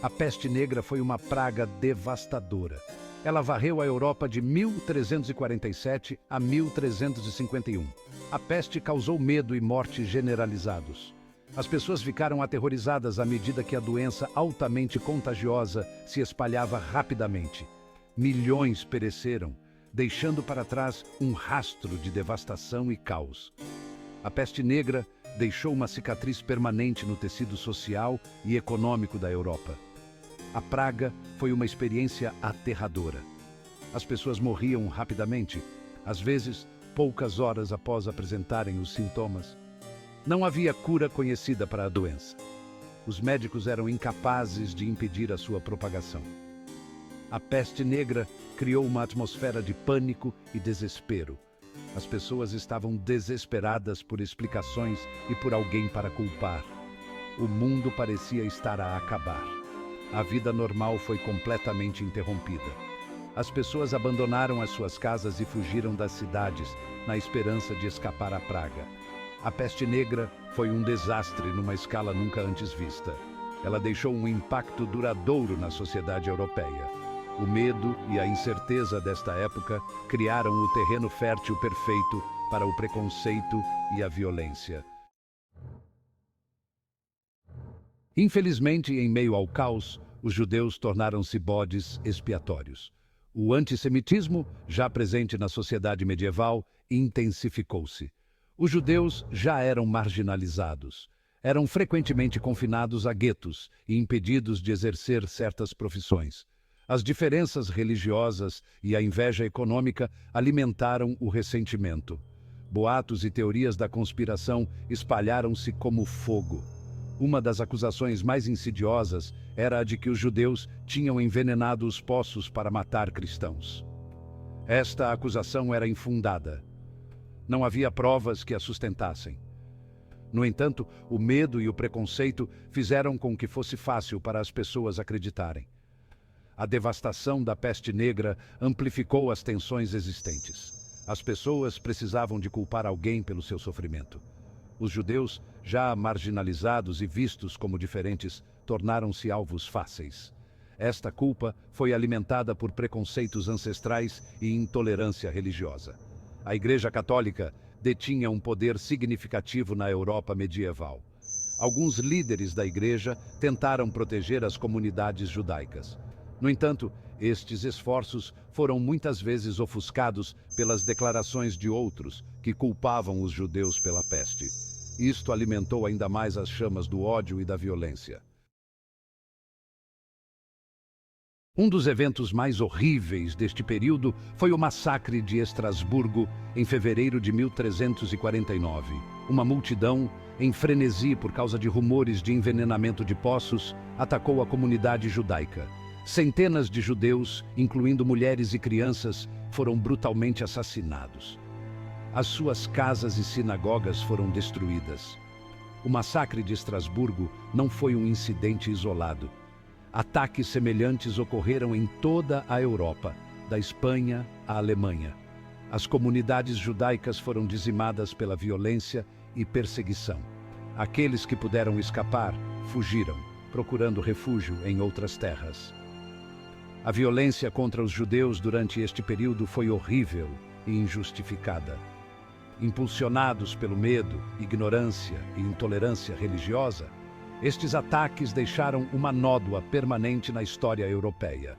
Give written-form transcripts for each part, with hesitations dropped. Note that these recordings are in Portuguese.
A peste negra foi uma praga devastadora. Ela varreu a Europa de 1347 a 1351. A peste causou medo e morte generalizados. As pessoas ficaram aterrorizadas à medida que a doença altamente contagiosa se espalhava rapidamente. Milhões pereceram, deixando para trás um rastro de devastação e caos. A peste negra deixou uma cicatriz permanente no tecido social e econômico da Europa. A praga foi uma experiência aterradora. As pessoas morriam rapidamente, às vezes poucas horas após apresentarem os sintomas. Não havia cura conhecida para a doença. Os médicos eram incapazes de impedir a sua propagação. A peste negra criou uma atmosfera de pânico e desespero. As pessoas estavam desesperadas por explicações e por alguém para culpar. O mundo parecia estar a acabar. A vida normal foi completamente interrompida. As pessoas abandonaram as suas casas e fugiram das cidades, na esperança de escapar à praga. A peste negra foi um desastre numa escala nunca antes vista. Ela deixou um impacto duradouro na sociedade europeia. O medo e a incerteza desta época criaram o terreno fértil perfeito para o preconceito e a violência. Infelizmente, em meio ao caos, os judeus tornaram-se bodes expiatórios. O antissemitismo, já presente na sociedade medieval, intensificou-se. Os judeus já eram marginalizados. Eram frequentemente confinados a guetos e impedidos de exercer certas profissões. As diferenças religiosas e a inveja econômica alimentaram o ressentimento. Boatos e teorias da conspiração espalharam-se como fogo. Uma das acusações mais insidiosas era a de que os judeus tinham envenenado os poços para matar cristãos. Esta acusação era infundada. Não havia provas que a sustentassem. No entanto, o medo e o preconceito fizeram com que fosse fácil para as pessoas acreditarem. A devastação da peste negra amplificou as tensões existentes. As pessoas precisavam de culpar alguém pelo seu sofrimento. Os judeus, já marginalizados e vistos como diferentes, tornaram-se alvos fáceis. Esta culpa foi alimentada por preconceitos ancestrais e intolerância religiosa. A Igreja Católica detinha um poder significativo na Europa medieval. Alguns líderes da Igreja tentaram proteger as comunidades judaicas. No entanto, estes esforços foram muitas vezes ofuscados pelas declarações de outros que culpavam os judeus pela peste. Isto alimentou ainda mais as chamas do ódio e da violência. Um dos eventos mais horríveis deste período foi o massacre de Estrasburgo, em fevereiro de 1349. Uma multidão, em frenesi por causa de rumores de envenenamento de poços, atacou a comunidade judaica. Centenas de judeus, incluindo mulheres e crianças, foram brutalmente assassinados. As suas casas e sinagogas foram destruídas. O massacre de Estrasburgo não foi um incidente isolado. Ataques semelhantes ocorreram em toda a Europa, da Espanha à Alemanha. As comunidades judaicas foram dizimadas pela violência e perseguição. Aqueles que puderam escapar, fugiram, procurando refúgio em outras terras. A violência contra os judeus durante este período foi horrível e injustificada. Impulsionados pelo medo, ignorância e intolerância religiosa, estes ataques deixaram uma nódoa permanente na história europeia.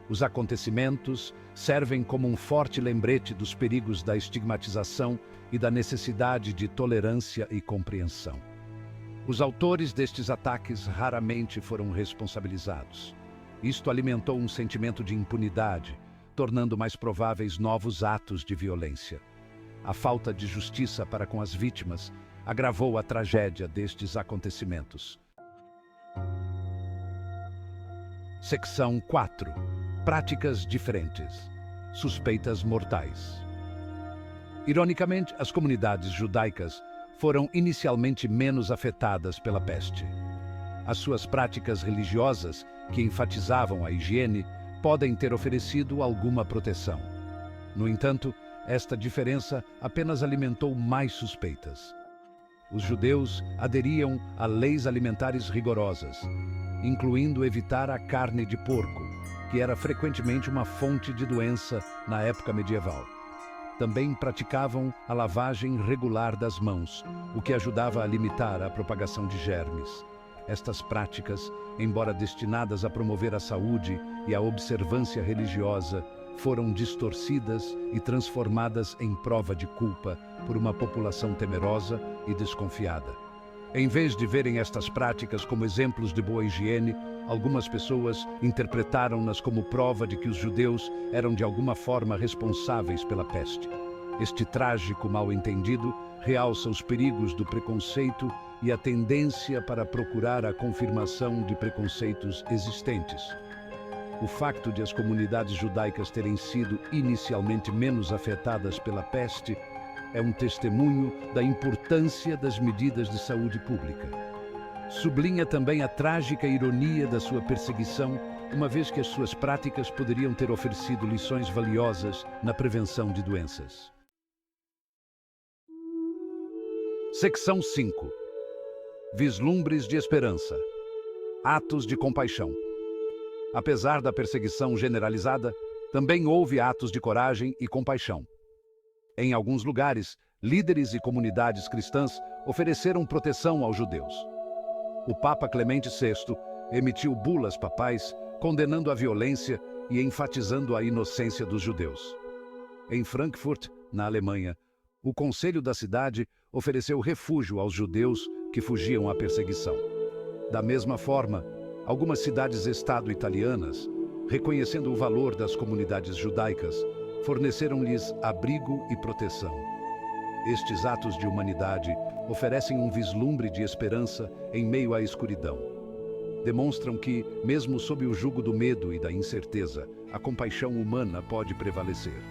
Os acontecimentos servem como um forte lembrete dos perigos da estigmatização e da necessidade de tolerância e compreensão. Os autores destes ataques raramente foram responsabilizados. Isto alimentou um sentimento de impunidade, tornando mais prováveis novos atos de violência. A falta de justiça para com as vítimas agravou a tragédia destes acontecimentos. Seção 4. Práticas diferentes. Suspeitas mortais. Ironicamente, as comunidades judaicas foram inicialmente menos afetadas pela peste. As suas práticas religiosas, que enfatizavam a higiene, podem ter oferecido alguma proteção. No entanto, esta diferença apenas alimentou mais suspeitas. Os judeus aderiam a leis alimentares rigorosas incluindo evitar a carne de porco, que era frequentemente uma fonte de doença na época medieval. Também praticavam a lavagem regular das mãos, o que ajudava a limitar a propagação de germes. Estas práticas, embora destinadas a promover a saúde e a observância religiosa, foram distorcidas e transformadas em prova de culpa por uma população temerosa e desconfiada. Em vez de verem estas práticas como exemplos de boa higiene, algumas pessoas interpretaram-nas como prova de que os judeus eram de alguma forma responsáveis pela peste. Este trágico mal-entendido realça os perigos do preconceito e a tendência para procurar a confirmação de preconceitos existentes. O facto de as comunidades judaicas terem sido inicialmente menos afetadas pela peste é um testemunho da importância das medidas de saúde pública. Sublinha também a trágica ironia da sua perseguição, uma vez que as suas práticas poderiam ter oferecido lições valiosas na prevenção de doenças. Secção 5. Vislumbres de esperança. Atos de compaixão. Apesar da perseguição generalizada, também houve atos de coragem e compaixão. Em alguns lugares, líderes e comunidades cristãs ofereceram proteção aos judeus. O Papa Clemente VI emitiu bulas papais condenando a violência e enfatizando a inocência dos judeus. Em Frankfurt, na Alemanha, o conselho da cidade ofereceu refúgio aos judeus que fugiam à perseguição. Da mesma forma, algumas cidades-estado italianas, reconhecendo o valor das comunidades judaicas, forneceram-lhes abrigo e proteção. Estes atos de humanidade oferecem um vislumbre de esperança em meio à escuridão. Demonstram que, mesmo sob o jugo do medo e da incerteza, a compaixão humana pode prevalecer.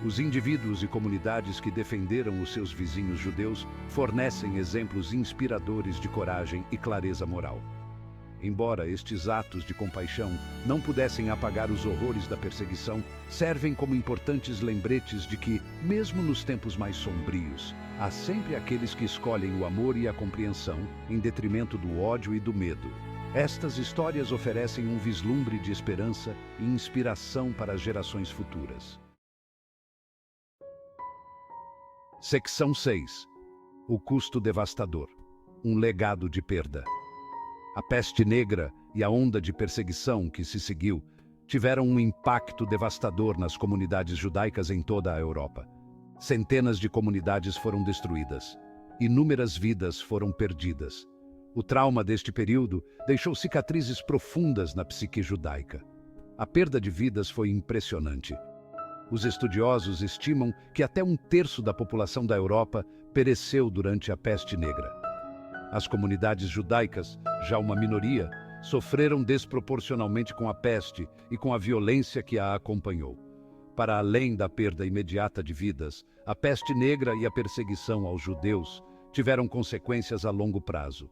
Os indivíduos e comunidades que defenderam os seus vizinhos judeus fornecem exemplos inspiradores de coragem e clareza moral. Embora estes atos de compaixão não pudessem apagar os horrores da perseguição, servem como importantes lembretes de que, mesmo nos tempos mais sombrios, há sempre aqueles que escolhem o amor e a compreensão em detrimento do ódio e do medo. Estas histórias oferecem um vislumbre de esperança e inspiração para as gerações futuras. Secção 6. O custo devastador. Um legado de perda. A peste negra e a onda de perseguição que se seguiu tiveram um impacto devastador nas comunidades judaicas em toda a Europa. Centenas de comunidades foram destruídas. Inúmeras vidas foram perdidas. O trauma deste período deixou cicatrizes profundas na psique judaica. A perda de vidas foi impressionante. Os estudiosos estimam que até 1/3 da população da Europa pereceu durante a peste negra. As comunidades judaicas, já uma minoria, sofreram desproporcionalmente com a peste e com a violência que a acompanhou. Para além da perda imediata de vidas, a peste negra e a perseguição aos judeus tiveram consequências a longo prazo.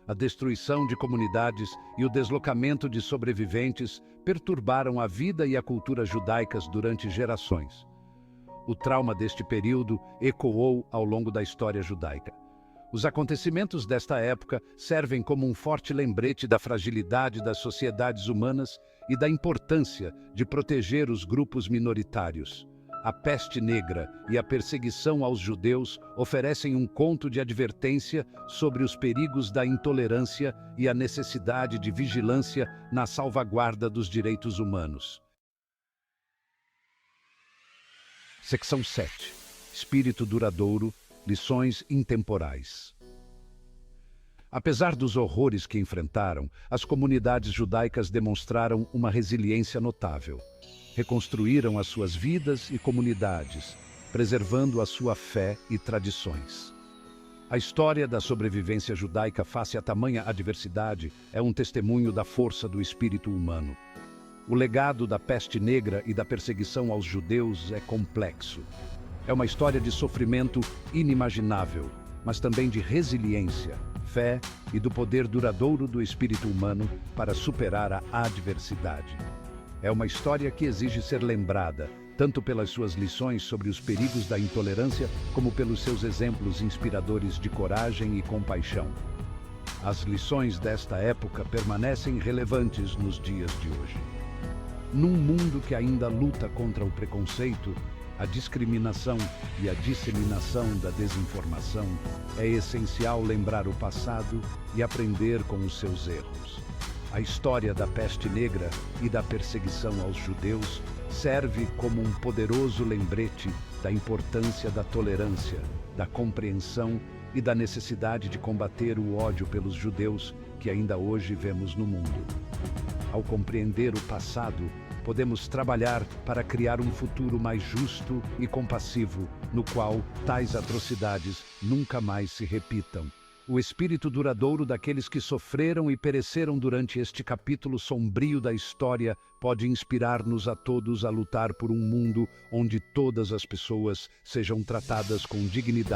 A destruição de comunidades e o deslocamento de sobreviventes perturbaram a vida e a cultura judaicas durante gerações. O trauma deste período ecoou ao longo da história judaica. Os acontecimentos desta época servem como um forte lembrete da fragilidade das sociedades humanas e da importância de proteger os grupos minoritários. A peste negra e a perseguição aos judeus oferecem um conto de advertência sobre os perigos da intolerância e a necessidade de vigilância na salvaguarda dos direitos humanos. Secção 7. Espírito duradouro, lições intemporais. Apesar dos horrores que enfrentaram, as comunidades judaicas demonstraram uma resiliência notável. Reconstruíram as suas vidas e comunidades, preservando a sua fé e tradições. A história da sobrevivência judaica face a tamanha adversidade é um testemunho da força do espírito humano. O legado da peste negra e da perseguição aos judeus é complexo. É uma história de sofrimento inimaginável, mas também de resiliência, fé e do poder duradouro do espírito humano para superar a adversidade. É uma história que exige ser lembrada, tanto pelas suas lições sobre os perigos da intolerância, como pelos seus exemplos inspiradores de coragem e compaixão. As lições desta época permanecem relevantes nos dias de hoje. Num mundo que ainda luta contra o preconceito, a discriminação e a disseminação da desinformação, é essencial lembrar o passado e aprender com os seus erros. A história da peste negra e da perseguição aos judeus serve como um poderoso lembrete da importância da tolerância, da compreensão e da necessidade de combater o ódio pelos judeus que ainda hoje vemos no mundo. Ao compreender o passado, podemos trabalhar para criar um futuro mais justo e compassivo, no qual tais atrocidades nunca mais se repitam. O espírito duradouro daqueles que sofreram e pereceram durante este capítulo sombrio da história pode inspirar-nos a todos a lutar por um mundo onde todas as pessoas sejam tratadas com dignidade.